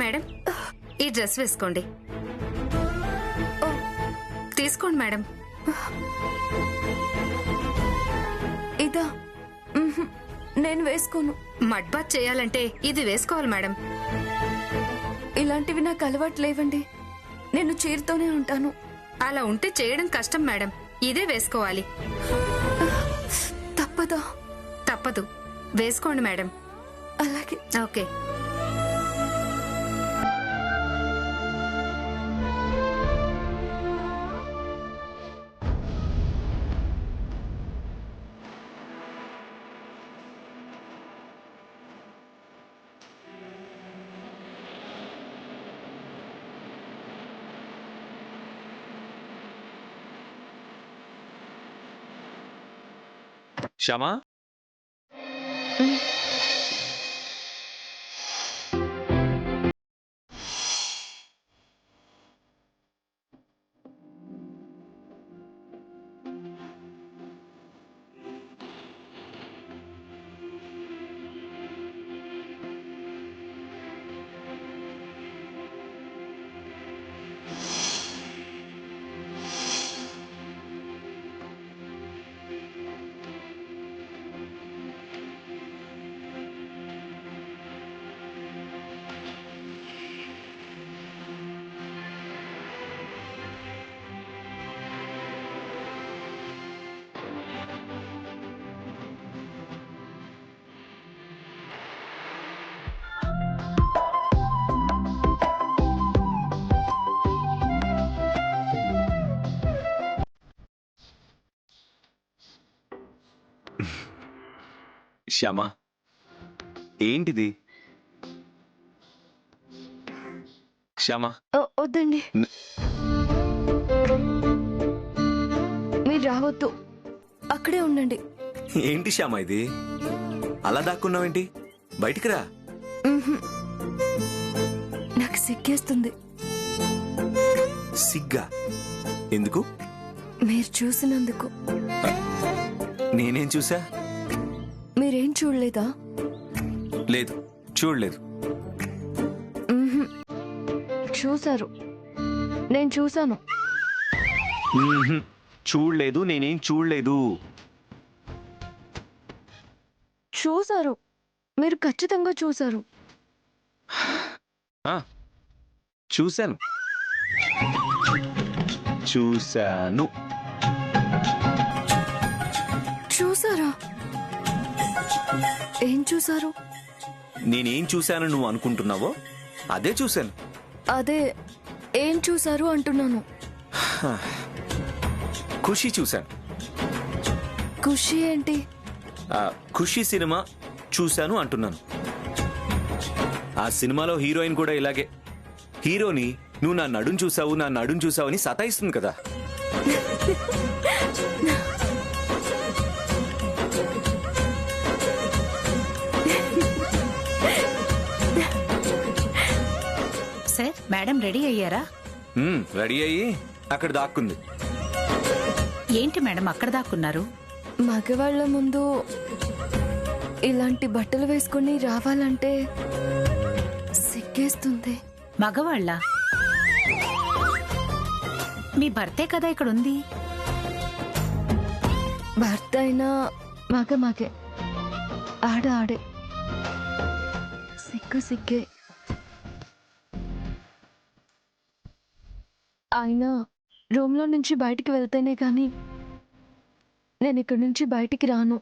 Madam, ఈ dress వేసుకోండి. తీసుకోండి మేడం. ఇదా? నేను వేసుకోను. మడ్ బాత్ చేయాలంటే ఇది వేసుకోవాలి మేడం. ఇలాంటివి నాకు అలవాటు లేవండి. నేను చీరతోనే ఉంటాను. అలా ఉంటే చేయడం కష్టం మేడం. ఇదే వేసుకోవాలి. తప్పదా? తప్పదు, వేసుకోండి మేడం. అలాగే. ఓకే. శ్యామా, శ్యామా, ఏంటిది? శ్యామా, వద్దండి, మీరు రావద్దు. అక్కడే ఉండండి. ఏంటి శ్యామా ఇది? అలా దాక్కున్నావేంటి? బయటికి రా. నాకు సిగ్గేస్తుంది. సిగ్గా? ఎందుకు? మీరు చూసినందుకు. నేనేం చూసా? మీరేం చూడలేదా? లేదు, చూడలేదు. చూశారు. నేను చూశాను. చూడలేదు, నేనేం చూడలేదు. చూశారు, మీరు ఖచ్చితంగా చూశారు. చూశాను చూశాను. చూసారా? ఏం చూసారు? నేనేం చూశాను నువ్వు అనుకుంటున్నావో అదే చూశాను. అదే ఏం చూసారు అంటున్నాను. ఖుషి చూశాను. ఖుషి ఏంటి? ఖుషి సినిమా చూశాను అంటున్నాను. ఆ సినిమాలో హీరోయిన్ కూడా ఇలాగే హీరోని నువ్వు నా నడుం చూసావు, నా నడుం చూసావు అని సతాయిస్తుంది కదా. సార్, మేడం రెడీ అయ్యారా? రెడీ అయ్యి అక్కడ దాక్కుంది. ఏంటి మేడం అక్కడ దాక్కున్నారు? మగవాళ్ల ముందు ఇలాంటి బట్టలు వేసుకుని రావాలంటే సిగ్గేస్తుంది. మగవాళ్ళ? మీ భర్తే కదా ఇక్కడ ఉంది. భర్త అయినా మగే, ఆడే. సిగ్గే. ఆయన రూమ్లో నుంచి బయటికి వెళ్తేనే కానీ నేను ఇక్కడి నుంచి బయటికి రాను.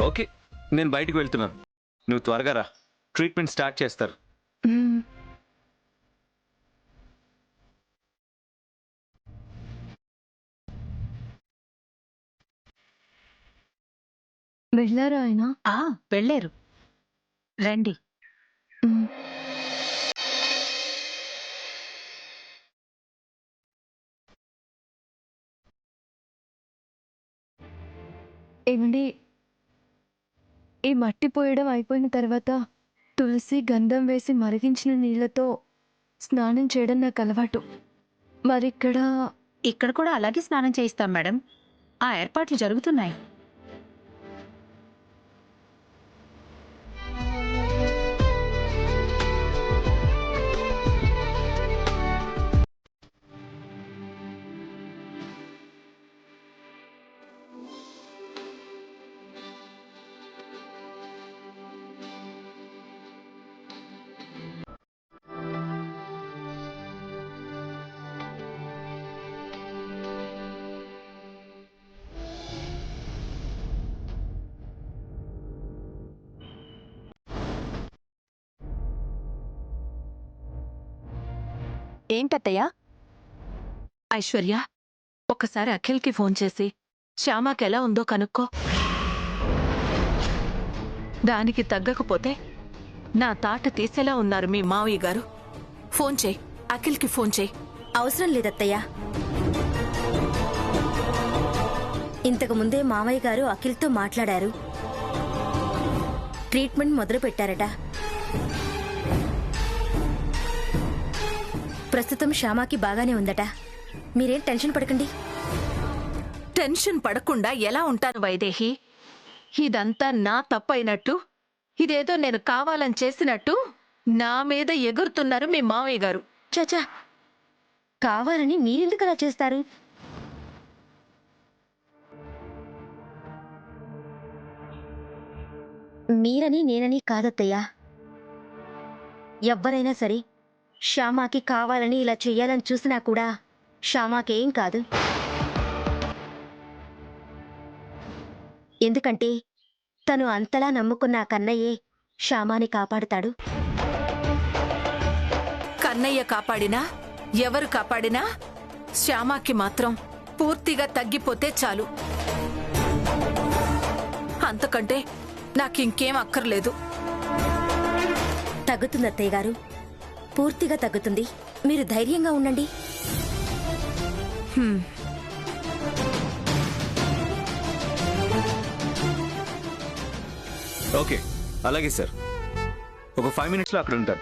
ఓకే, నేను బయటికి వెళ్తున్నాను. నువ్వు త్వరగా రా, ట్రీట్మెంట్ స్టార్ట్ చేస్తారు. వెళ్ళారా ఆయన? వెళ్ళారు. రండి. ఏమండి, ఈ మట్టి పోయడం అయిపోయిన తర్వాత తులసి గంధం వేసి మరిగించిన నీళ్లతో స్నానం చేయడం నాకు అలవాటు. ఇక్కడ కూడా అలాగే స్నానం చేయిస్తాం మేడం. ఆ ఏర్పాట్లు జరుగుతున్నాయి. ఏంటత్తయ్యా? ఐశ్వర్య, ఒకసారి అఖిల్కి ఫోన్ చేసి శ్యామకెలా ఉందో కనుక్కో. దానికి తగ్గకపోతే నా తాట తీసేలా ఉన్నారు మీ మావయ్య గారు. ఫోన్ చేయి, అఖిల్కి ఫోన్ చేయి. అవసరం లేదత్తయ్యా. ఇంతకు ముందే మామయ్య గారు అఖిల్తో మాట్లాడారు. ట్రీట్మెంట్ మొదలు పెట్టారట. ప్రస్తుతం శ్యామాకి బాగానే ఉందట. మీరేం టెన్షన్ పడకండి. టెన్షన్ పడకుండా ఎలా ఉంటాను వైదేహి? ఇదంతా నా తప్పైనట్టు, ఇదేదో నేను కావాలని చేసినట్టు నా మీద ఎగురుతున్నారు మీ మావయ్య గారు. చచా, కావాలని మీరెందుకు అలా చేస్తారు? మీరని నేనని కాదత్తయ్యా. ఎవ్వరైనా సరే శ్యామాకి కావాలని ఇలా చెయ్యాలని చూసినా కూడా శ్యామాకేం కాదు. ఎందుకంటే తను అంతలా నమ్ముకున్న ఆ కన్నయ్యే శ్యామాని కాపాడుతాడు. కన్నయ్య కాపాడినా ఎవరు కాపాడినా శ్యామకి మాత్రం పూర్తిగా తగ్గిపోతే చాలు. అంతకంటే నాకింకేం అక్కర్లేదు. తగ్గుతుంది అత్తయ్య గారు, పూర్తిగా తగ్గుతుంది. మీరు ధైర్యంగా ఉండండి. ఓకే, అలాగే సార్. ఒక 5 minutesలో అక్కడ ఉంటాను.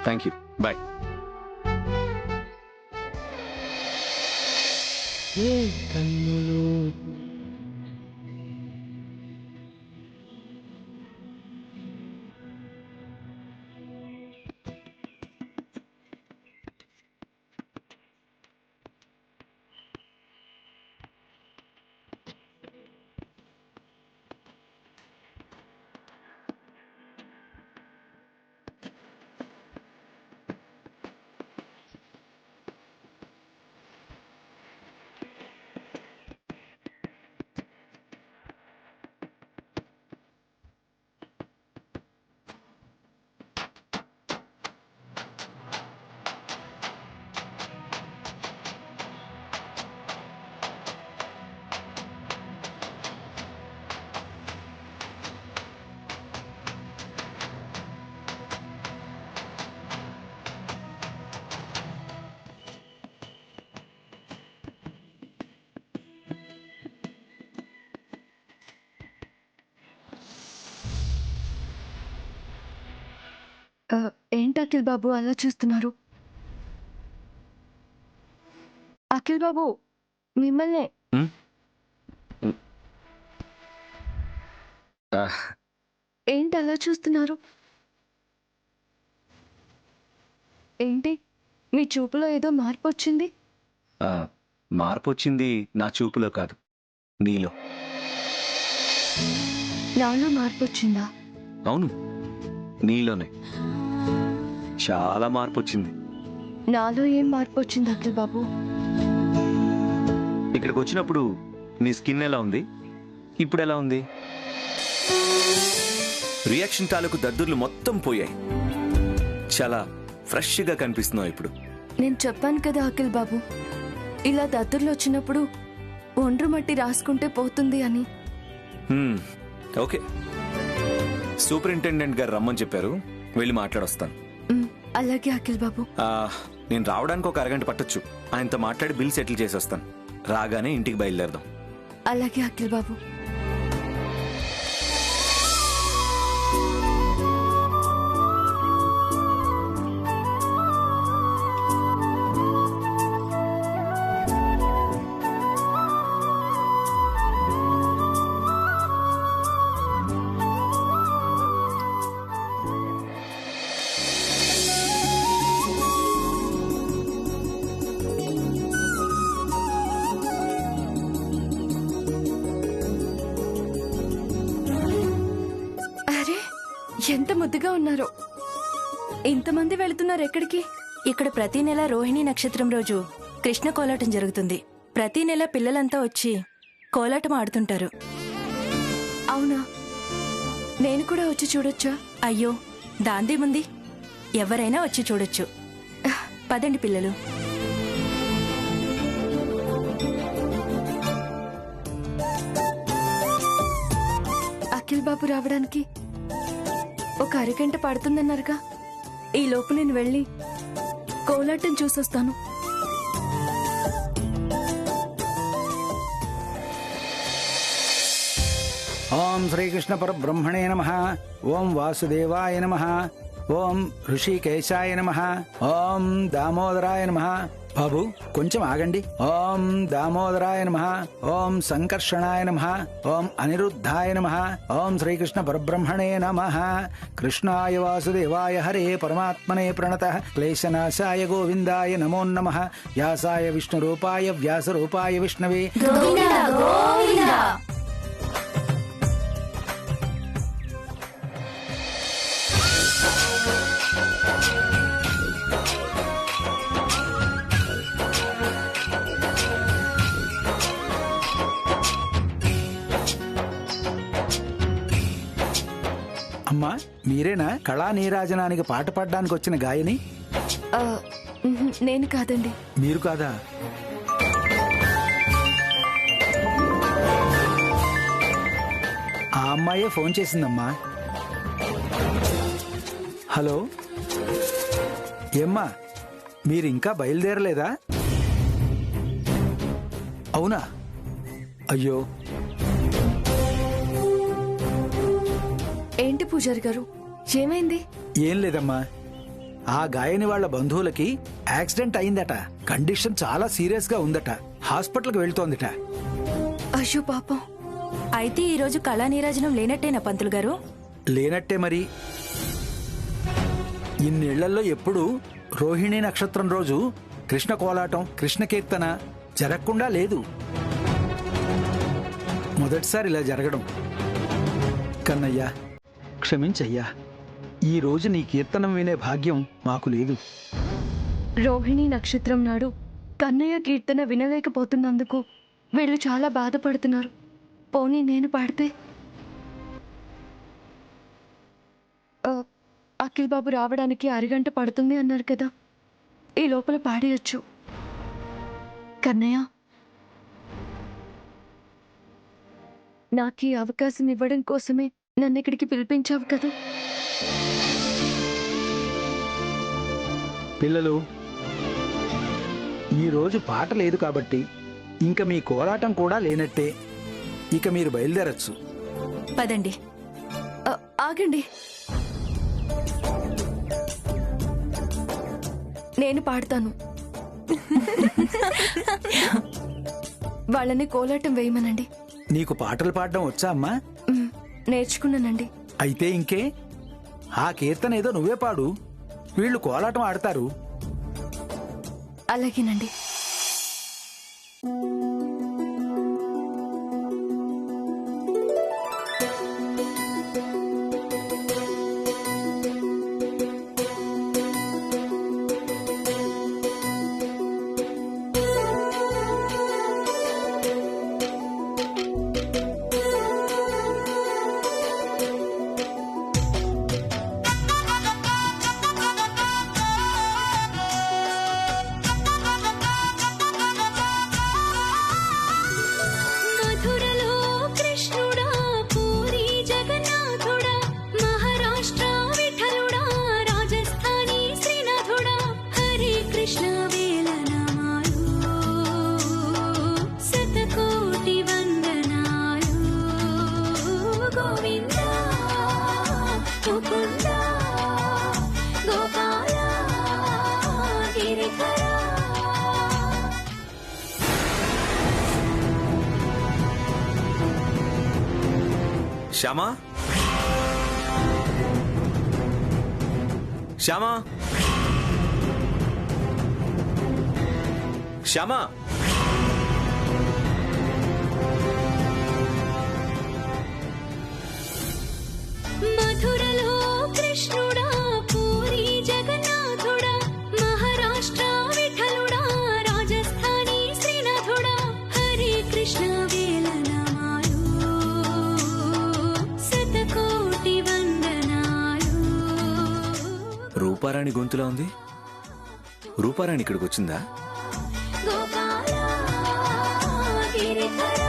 Thank you, bye. ఏంటి అఖిల్ బాబు అలా చూస్తున్నారు? అఖిల్ బాబు, మిమ్మల్నే. ఏంటి అలా చూస్తున్నారు? ఏంటి మీ చూపులో ఏదో మార్పు వచ్చింది? మార్పు వచ్చింది నా చూపులో కాదు, నీలో. నాలో మార్పు వచ్చిందా? అవును, నీలోనే చాలా మార్పు వచ్చింది. నాలో ఏం మార్పు వచ్చింది అఖిల్ బాబు? ఇక్కడికి వచ్చినప్పుడు నీ స్కిన్ ఎలా ఉంది, ఇప్పుడు ఎలా ఉంది? రియాక్షన్ తాలూకు దద్దుర్లు మొత్తం పోయాయి. చాలా ఫ్రెష్గా కనిపిస్తున్నావు ఇప్పుడు. నేను చెప్పాను కదా అఖిల్ బాబు, ఇలా దద్దుర్లు వచ్చినప్పుడు ఒండ్రు మట్టి రాసుకుంటే పోతుంది అని. ఓకే, సూపరింటెండెంట్ గారు రమ్మని చెప్పారు, వెళ్ళి మాట్లాడొస్తాను. అలాగే అఖిల్ బాబు. నేను రావడానికి ఒక అరగంట పట్టొచ్చు. ఆయనతో మాట్లాడి బిల్ సెటిల్ చేసేస్తాను. రాగానే ఇంటికి బయలుదేరదాం. అలాగే అఖిల్ బాబు. ఎంత ముద్దుగా ఉన్నారో. ఇంతమంది వెళుతున్నారు ఎక్కడికి? ఇక్కడ ప్రతి నెల రోహిణి నక్షత్రం రోజు కృష్ణ కోలాటం జరుగుతుంది. ప్రతి నెల పిల్లలంతా వచ్చి కోలాటం ఆడుతుంటారు. అవునా? నేను కూడా వచ్చి చూడొచ్చా? అయ్యో, దాందేముంది, ఎవరైనా వచ్చి చూడొచ్చు. పదండి పిల్లలు. అఖిల్ బాబు రావడానికి ఒక అరగంట పడుతుందన్నారుగా. ఈ లోపు నేను వెళ్ళి కోలాటం చూసొస్తాను. ఓం శ్రీకృష్ణ పరబ్రహ్మణే నమః. ఓం వాసుదేవాయ నమః. ఓం ఋషికేశాయ నమః. ఓం దామోదరాయ నమః. బాబు కొంచెం ఆగండి. ఓం దామోదరాయ నమః. ఓం సంకర్షణాయ నమః. ఓం అనిరుద్ధాయ నమః. ఓం శ్రీకృష్ణ పరబ్రహ్మణే నమః. కృష్ణాయ వాసుదేవాయ హరే పరమాత్మనే ప్రణతః క్లేశనాశాయ గోవిందాయ నమో నమః. వ్యాసాయ విష్ణురూపాయ వ్యాసరూపాయ విష్ణవే. అమ్మా, మీరేనా కళా నీరాజనానికి పాట పాడడానికి వచ్చిన గాయని? నేను కాదండి. మీరు కాదా? ఆ అమ్మాయే ఫోన్ చేసిందమ్మా. హలో, ఏమ్మా మీరింకా బయలుదేరలేదా? అవునా? అయ్యో, ఏంటి పూజారి గారు, ఏమైంది? ఏం లేదమ్మా, ఆ గాయని వాళ్ళ బంధువులకి యాక్సిడెంట్ అయిందట. కండిషన్ చాలా సీరియస్ గా ఉందట. హాస్పిటల్కి వెళ్తోందిట. అయ్యో పాపం. అయితే ఈరోజు కళా నీరాజనం లేనట్టేనా పంతులు గారు? లేనట్టే మరి. ఇన్నేళ్లలో ఎప్పుడు రోహిణి నక్షత్రం రోజు కృష్ణ కోలాటం, కృష్ణ కీర్తన జరగకుండా లేదు. మొదటిసారి ఇలా జరగడం. కన్నయ్యా, క్షమించయ్యా. ఈ రోజు నీ కీర్తనం వినే భాగ్యం మాకు లేదు. రోహిణి నక్షత్రం నాడు కన్నయ్య కీర్తన వినలేకపోతున్నందుకు వీళ్ళు చాలా బాధపడుతున్నారు. పోనీ నేను పాడితే? అఖిల్ బాబు రావడానికి అరగంట పడుతుంది అన్నారు కదా, ఈ లోపల పాడేయచ్చు. కన్నయ్య, నాకు ఈ అవకాశం ఇవ్వడం కోసమే నన్ను ఇక్కడికి పిలిపించావు కదా. పిల్లలు, ఈరోజు పాట లేదు కాబట్టి ఇంకా మీ కోలాటం కూడా లేనట్టే. ఇక మీరు బయలుదేరచ్చు. పదండి. ఆగండి, నేను పాడతాను. వాళ్ళని కోలాటం వేయమనండి. నీకు పాటలు పాడడం వచ్చా అమ్మా? నేర్చుకున్నానండి. అయితే ఇంకే, ఆ కీర్తన ఏదో నువ్వే పాడు, వీళ్ళు కోలాటం ఆడతారు. అలాగేనండి. శ్యామా, శ్యామా, శ్యామా. మధురలో కృష్ణుడా, పూరి జగన్నాథుడా, మహారాష్ట్ర విఠలుడా, రాజస్థానీ శ్రీనాథుడా, హరే కృష్ణ వేలనమాలు, శతకోటి వందనాలు. రూపారాణి గొంతులా ఉంది. రూపారాణి ఇక్కడికి వచ్చిందా? గోపాల గిరిధర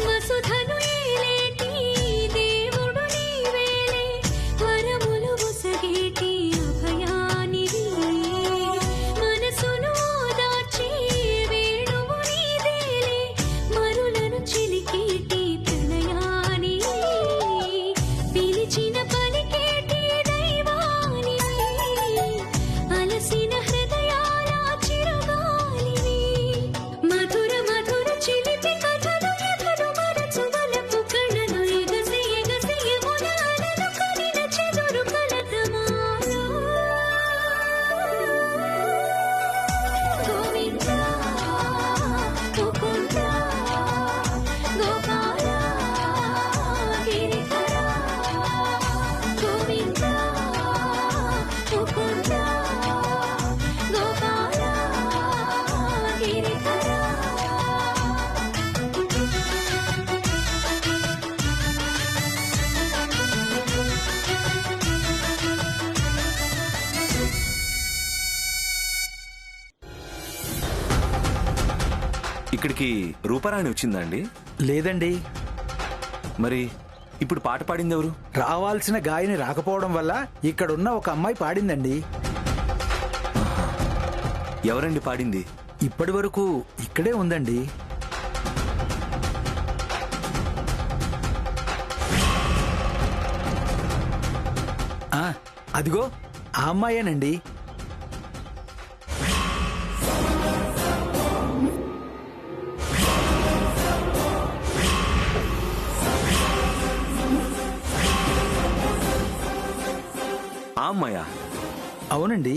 వసుధను ఏలేటి దేవుడు నీవేలే వరములు ఒసగేటి అభయానివి మనసును ఓదార్చి వేణువు నీదేలే మరులను చిలికేటి ప్రణయానివి పిలిచిన పలికేటి దైవానివి అలసిన హృదయాల చిరుగాలివి మధుర మధుర చిలిపి కథలు ఎదరు మరచు వలపు కళలు ఎగసి ఎగసి యమునాలను కనిన చెదురు కలతమాల గోవింద ముకుంద గోపాల గిరిధర గోవింద ముకుంద గోపాల గిరిధర ఇక్కడికి రూపారాణి వచ్చిందా అండి? లేదండి. మరి ఇప్పుడు పాట పాడింది ఎవరు? రావాల్సిన గాయని రాకపోవడం వల్ల ఇక్కడున్న ఒక అమ్మాయి పాడిందండి. ఎవరండి పాడింది? ఇప్పటి వరకు ఇక్కడే ఉందండి. ఆ, అదిగో ఆ అమ్మాయేనండి. ఆ అమ్మాయా? అవునండి.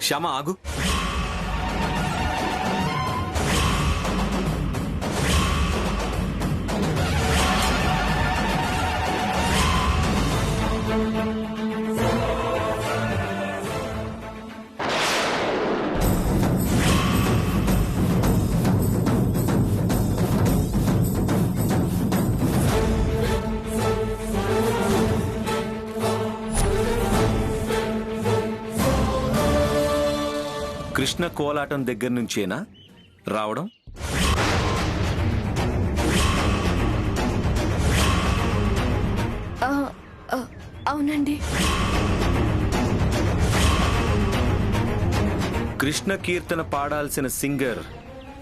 శ్యామ ఆగు. కృష్ణ కోలాటం దగ్గర నుంచేనా రావడం? అవునండి. కృష్ణ కీర్తన పాడాల్సిన సింగర్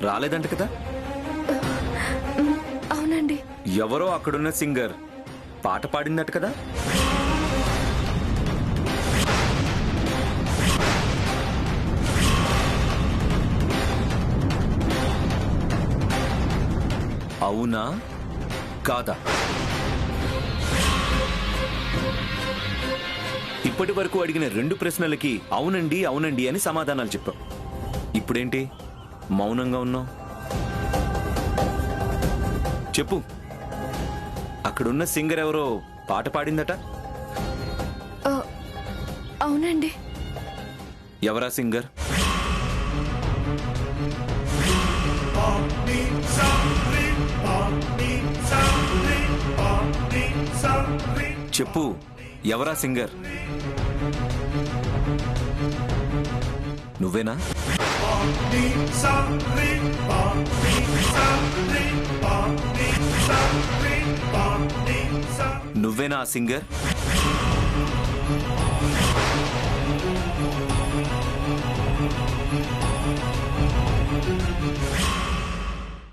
రాలేదంట కదా? అవునండి. ఎవరో అక్కడున్న సింగర్ పాట పాడిందట కదా? అవునా కాదా? ఇప్పటి వరకు అడిగిన 2 ప్రశ్నలకి అవునండి అవునండి అని సమాధానాలు చెప్పావు. ఇప్పుడేంటి మౌనంగా ఉన్నావు? చెప్పు, అక్కడున్న సింగర్ ఎవరో పాట పాడిందట? అవునండి. ఎవరా సింగర్? చెప్పు, ఎవరా సింగర్? నువ్వేనా? నువ్వేనా ఆ సింగర్?